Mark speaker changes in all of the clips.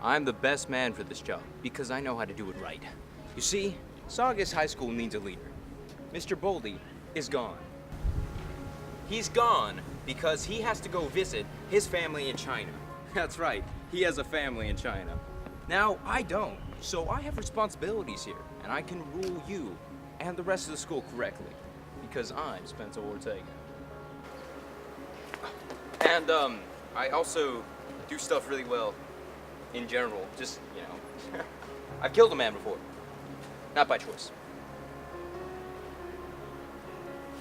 Speaker 1: I'm the best man for this job because I know how to do it right. You see, Saugus High School needs a leader. Mr. Boldy is gone. He's gone because he has to go visit his family in China. That's right, he has a family in China. Now, I don't, so I have responsibilities here, and I can rule you and the rest of the school correctly because I'm Spencer Ortega. And, I also do stuff really well. In general, just, you know, I've killed a man before. Not by choice.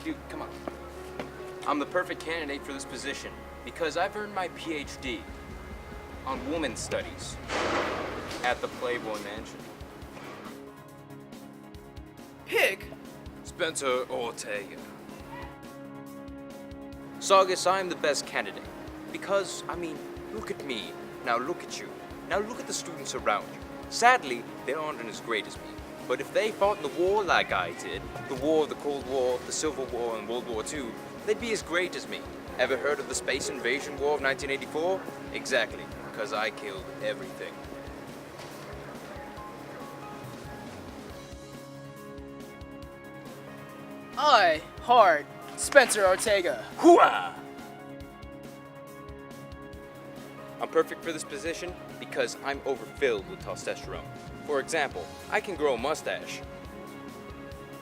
Speaker 1: Dude, come on. I'm the perfect candidate for this position because I've earned my PhD on women's studies at the Playboy Mansion.
Speaker 2: Pig?
Speaker 1: Spencer Ortega. Saugus, I'm the best candidate because, I mean, look at me. Now look at you. Now look at the students around you. Sadly, they aren't as great as me. But if they fought in the war like I did, the war, the Cold War, the Civil War, and World War II, they'd be as great as me. Ever heard of the Space Invasion War of 1984? Exactly, because I killed everything.
Speaker 2: I, hard, Spencer Ortega.
Speaker 1: Hooah! I'm perfect for this position because I'm overfilled with testosterone. For example, I can grow a mustache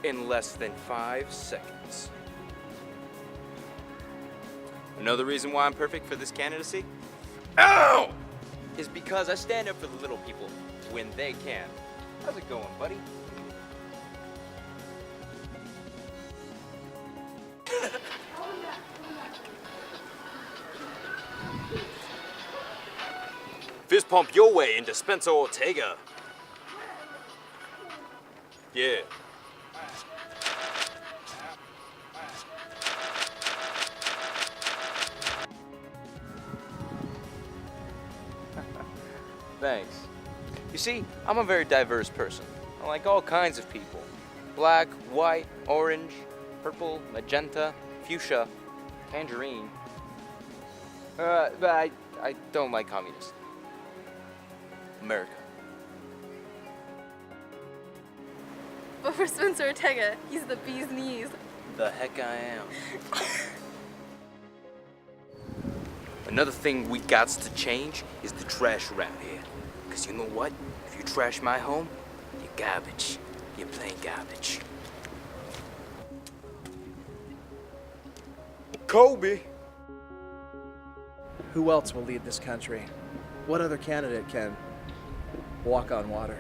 Speaker 1: in less than 5 seconds. Another reason why I'm perfect for this candidacy, is because I stand up for the little people when they can. How's it going, buddy? Fist pump your way into Spencer Ortega. Yeah. Thanks. You see, I'm a very diverse person. I like all kinds of people. Black, white, orange, purple, magenta, fuchsia, tangerine. But I don't like communists. America.
Speaker 3: But for Spencer Ortega, he's the bee's knees.
Speaker 1: The heck I am. Another thing we got to change is the trash around here. Cause you know what? If you trash my home, you're garbage. You're plain garbage. Kobe!
Speaker 4: Who else will lead this country? What other candidate can walk on water?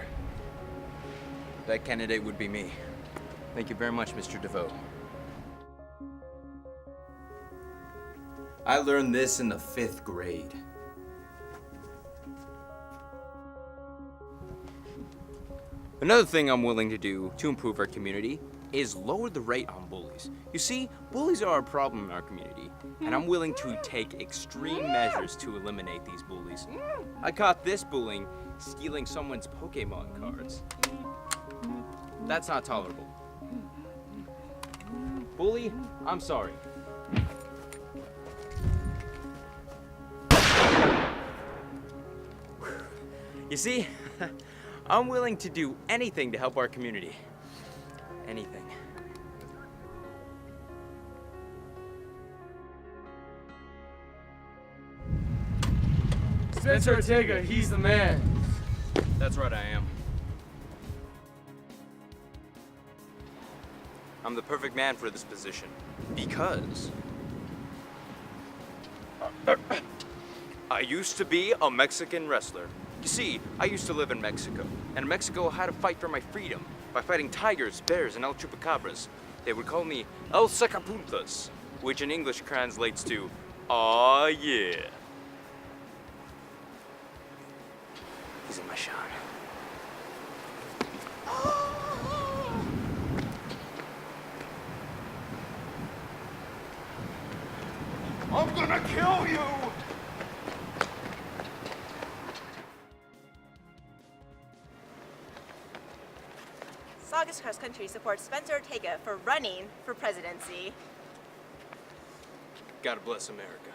Speaker 1: That candidate would be me. Thank you very much, Mr. DeVoe. I learned this in the 5th grade. Another thing I'm willing to do to improve our community is lower the rate on bullies. You see, bullies are a problem in our community, and I'm willing to take extreme measures to eliminate these bullies. I caught this bullying stealing someone's Pokemon cards. That's not tolerable. Bully, I'm sorry. You see, I'm willing to do anything to help our community. Anything.
Speaker 5: Spencer Ortega, he's the man.
Speaker 1: That's right, I am. I'm the perfect man for this position because I used to be a Mexican wrestler. You see, I used to live in Mexico, and in Mexico I had to fight for my freedom by fighting tigers, bears, and El Chupacabras. They would call me El Sacapuntas, which in English translates to Aw, yeah. He's in my shot.
Speaker 6: I'm gonna kill you!
Speaker 7: Saugus Cross Country supports Spencer Ortega for running for presidency.
Speaker 1: God bless America.